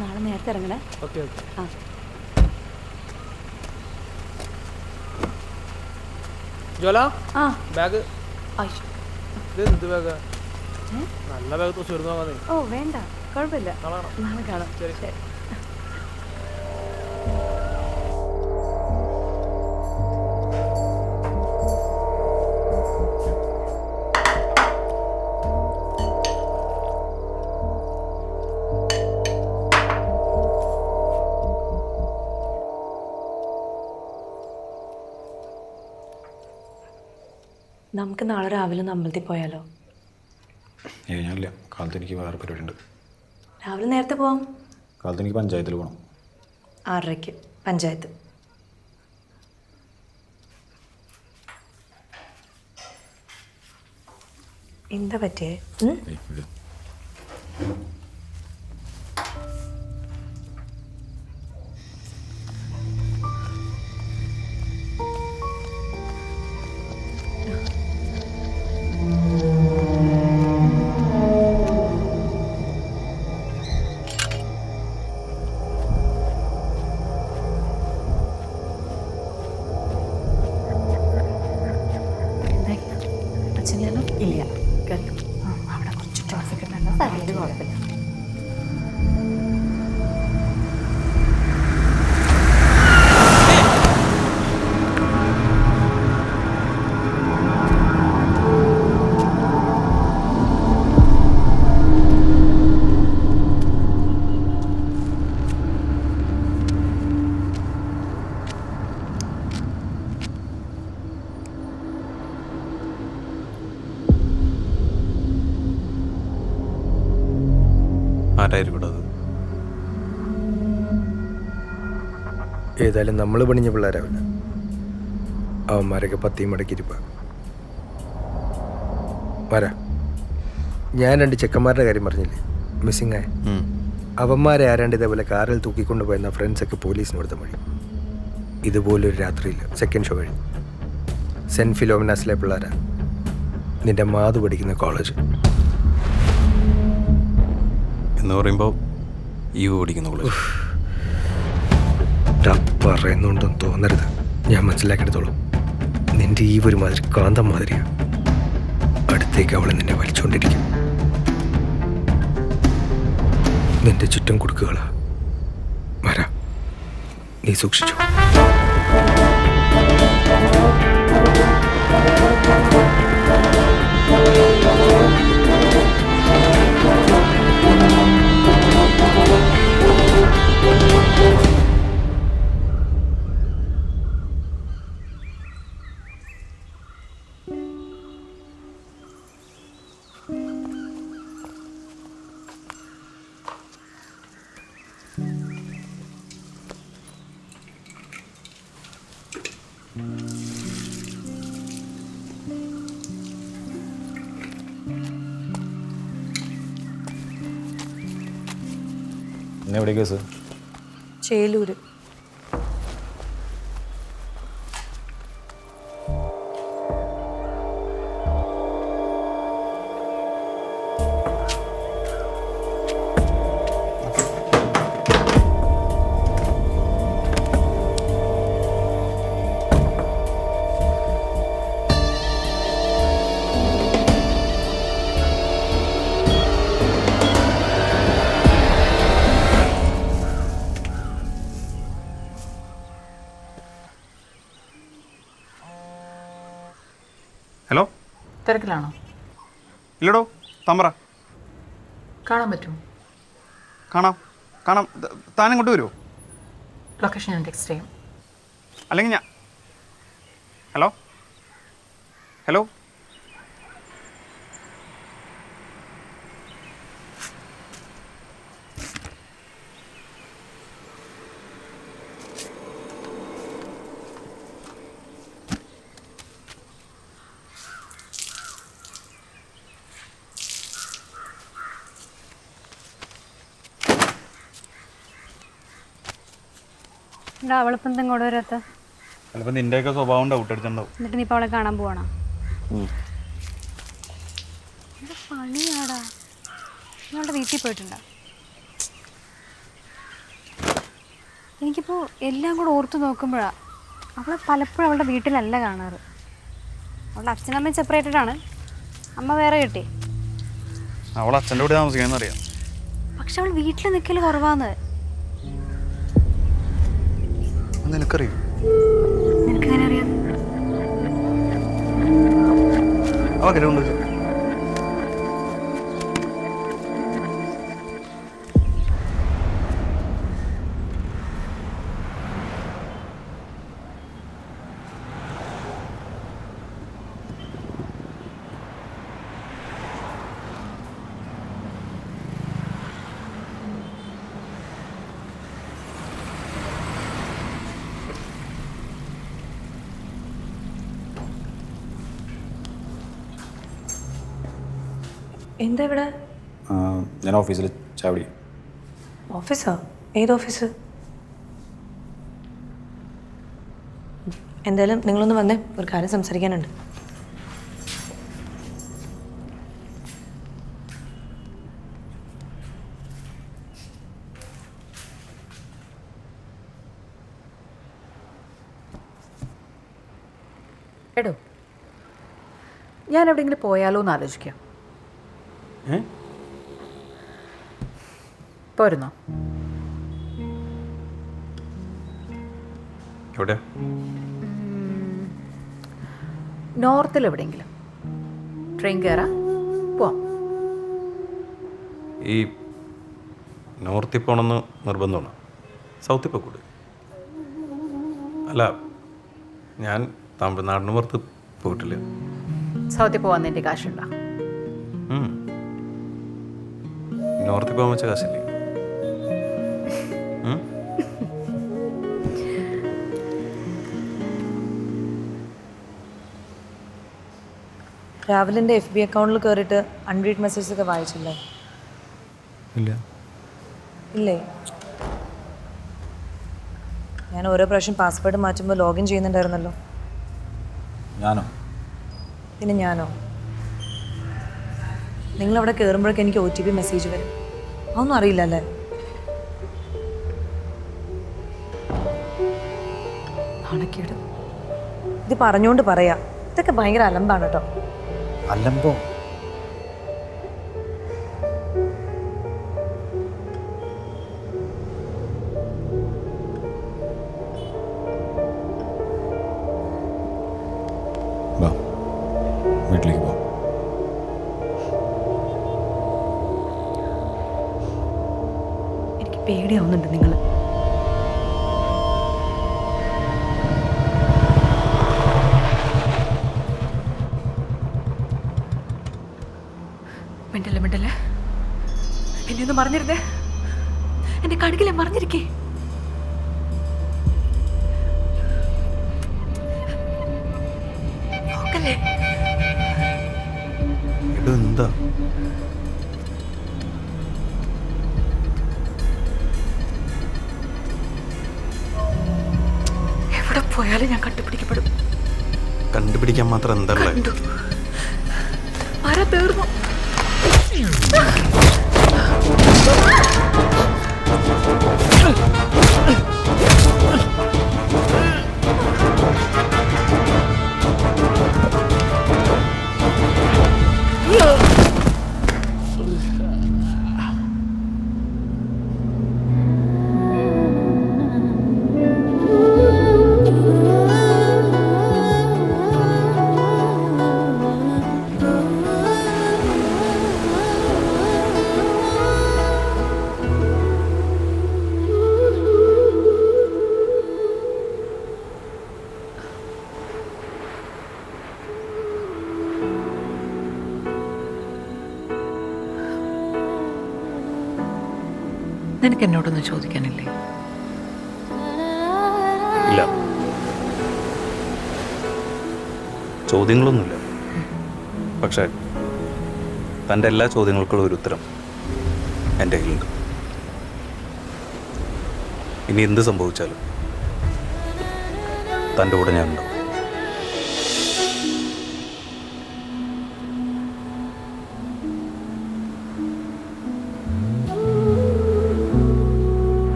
നാളെ നേരത്തെ ഇറങ്ങണേ. Okay okay. ആ ജോല ആ ബാഗ് അയ്യോ. ഇത് എന്ത് ബാഗാ? നല്ല ബാഗ് തൂച്ച് വരുന്ന വാങ്ങാന്നേ. ഓ വേണ്ട, കുഴപ്പമില്ല, നാളെ കാണാം. ശരി. ശരി. നമുക്ക് നാളെ രാവിലെ ഒന്ന് അമ്പലത്തിൽ പോയാലോ? ഞാനില്ല, കാലത്ത് എനിക്ക് വേറെ പരിപാടി ഉണ്ട്. രാവിലെ നേരത്തെ പോവാം. കാലത്ത് എനിക്ക് പഞ്ചായത്തിൽ പോകണം. 6:30 പഞ്ചായത്ത്. എന്താ പറ്റിയേ? അച്ഛനെയാലോ ഇല്ല, അവിടെ കുറച്ച് ട്രാഫിക് ഉണ്ടല്ലോ. അതിന് കുഴപ്പമില്ല. ആരായിരിക്കും അത്? ഏതായാലും നമ്മൾ പണിഞ്ഞ പിള്ളേരാവില്ല. അവന്മാരൊക്കെ പത്തിയും മടക്കിയിരിപ്പ. വരാ, ഞാൻ 2 ചെക്കന്മാരുടെ കാര്യം പറഞ്ഞില്ലേ, മിസ്സിങ് ആയ. അവന്മാരെ ആരാണ്ട് ഇതേപോലെ കാറിൽ തൂക്കിക്കൊണ്ട് പോയെന്ന ഫ്രണ്ട്സൊക്കെ പോലീസിന് കൊടുത്ത വഴി. ഇതുപോലൊരു രാത്രിയില്ല, സെക്കൻഡ് ഷോ വഴി. സെൻറ്റ് ഫിലോമിനാസിലെ പിള്ളേരാ, നിന്റെ മാധു പഠിക്കുന്ന കോളേജ് എന്ന് പറയുമ്പോൾ ഈ ഓടിക്കുന്ന കോളേജ്. പറയുന്നുണ്ടെന്ന് തോന്നരുത്, ഞാൻ മനസ്സിലാക്കിയെടുത്തോളൂ. നിന്റെ ഈ ഒരു മാതിരി കാന്തം മാതിരിയാ. അടുത്തേക്ക് അവളെ നിന്നെ വലിച്ചുകൊണ്ടിരിക്കും. നിന്റെ ചുറ്റും കൊടുക്കുകളാ. വരാ, നീ സൂക്ഷിച്ചു. എന്നെ എവിടെ കേസ്? ചേലൂര്. ഹലോ, തിരക്കിലാണോ? ഇല്ലടോ, തമ്പറ. കാണാൻ പറ്റുമോ? കാണാം കാണാം. താൻ ഇങ്ങോട്ട് വരുമോ? ലൊക്കേഷൻ ഞാൻ ടെക്സ്റ്റ് ചെയ്യാം. അല്ലെങ്കിൽ ഞാൻ ഹലോ ഹലോ അവളിപ്പം എന്താ ഇങ്ങോട്ട് വരാത്ത? ചിലപ്പോൾ നിൻ്റെയൊക്കെ സ്വഭാവം ഡൗട്ട് അടിച്ചിട്ടുണ്ടാവും. എന്നിട്ട് നീ ഇപ്പോൾ അവളെ കാണാൻ പോവാണോ? പണിയാടാ. നിങ്ങളുടെ വീട്ടിൽ പോയിട്ടുണ്ടോ? എനിക്കിപ്പോൾ എല്ലാം കൂടെ ഓർത്ത് നോക്കുമ്പോഴാണ് അവളെ പലപ്പോഴും അവളുടെ വീട്ടിലല്ല കാണാറ്. അവളുടെ അച്ഛനമ്മയും സെപ്പറേറ്റഡ് ആണ്, അമ്മ വേറെ കിട്ടി. അവൾ അച്ഛൻ്റെ കൂടെ താമസിക്കാമെന്നറിയാം. പക്ഷെ അവൾ വീട്ടിൽ നിൽക്കൽ കുറവാന്ന്. നിനക്കറിയോ? നിനക്കെങ്ങനെ അറിയാം? അവരെ കൊണ്ടുവച്ചു. എന്താ ഇവിടെ? ഞാൻ ഓഫീസിൽ ചാവടി. ഓഫീസോ? ഏത് ഓഫീസ്? എന്തായാലും നിങ്ങളൊന്ന് വന്നേ, ഒരു കാര്യം സംസാരിക്കാനുണ്ട്. എടോ, ഞാൻ എവിടെയെങ്കിലും പോയാലോ എന്ന് ആലോചിക്കാം. പോരുന്നോ? എവിടെ? നോർത്തിൽ എവിടെയെങ്കിലും ട്രെയിൻ കയറാം, പോവാം. ഈ നോർത്തിൽ പോകണമെന്ന് നിർബന്ധമാണ്, സൗത്തിൽ പോയിക്കൂടെ? അല്ല, ഞാൻ തമിഴ്നാടിന് പുറത്ത് പോയിട്ടില്ല. സൗത്തിൽ പോവാൻ എൻ്റെ കാശുണ്ടോ? നോർത്തിൽ പോകാൻ വെച്ച കാശില്ലേ? രാവിലെ FB അക്കൗണ്ടിൽ കയറിയിട്ട് അൺറീഡ് മെസ്സേജസ് ഒക്കെ വായിച്ചില്ലേ? ഇല്ല. ഇല്ലേ? ഞാൻ ഓരോ പ്രാവശ്യം പാസ്വേഡ് മാറ്റുമ്പോൾ ലോഗിൻ ചെയ്യുന്നുണ്ടായിരുന്നല്ലോ. ഞാനോ? പിന്നെ ഞാനോ? നിങ്ങളവിടെ കയറുമ്പോഴൊക്കെ എനിക്ക് OTP മെസ്സേജ് വരും. അതൊന്നും അറിയില്ല അല്ലേ? നാണക്കേട്. ഇത് പറഞ്ഞുകൊണ്ട് പറയാ, ഇതൊക്കെ ഭയങ്കര അലമ്പാണ് കേട്ടോ. അല്ലമ്പോ? വീട്ടിലേക്ക് പോ. എനിക്ക് പേടിയാവുന്നുണ്ട് നിങ്ങൾ. മിണ്ടല്ലേ മിണ്ടല്ലേ, എന്നെ ഒന്ന് മറിഞ്ഞിരുന്നേ, എന്റെ കടുകിലെ മറിഞ്ഞിരിക്കേ. നോക്കല്ലേ? എന്താ എവിടെ പോയാലും ഞാൻ കണ്ടുപിടിക്കപ്പെടും. കണ്ടുപിടിക്കാൻ മാത്രം എന്താ ഉള്ളത്? ആരാ തീർന്നു? നിനക്ക് എന്നോടൊന്നും ചോദിക്കാനില്ലേ? ഇല്ല, ചോദ്യങ്ങളൊന്നുമില്ല. പക്ഷേ തൻ്റെ എല്ലാ ചോദ്യങ്ങൾക്കുള്ള ഒരു ഉത്തരം എൻ്റെ കയ്യിലുണ്ട്. ഇനി എന്ത് സംഭവിച്ചാലും തൻ്റെ കൂടെ ഞാനുണ്ടാവും.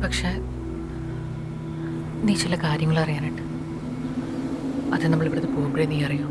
പക്ഷേ ചില കാര്യങ്ങൾ അറിയാനുണ്ട്. അത് നമ്മൾ ഇവിടുന്ന് പോകുമ്പോഴേ നീ അറിയൂ.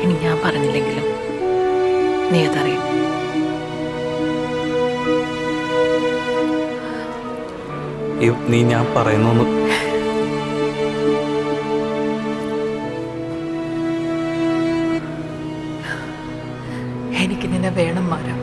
ഇനി ഞാൻ പറഞ്ഞില്ലെങ്കിലും നീ അതറിയും. നീ ഞാൻ പറയുന്നൊന്ന് എനിക്ക് നിന്നെ വേണം മാറാം.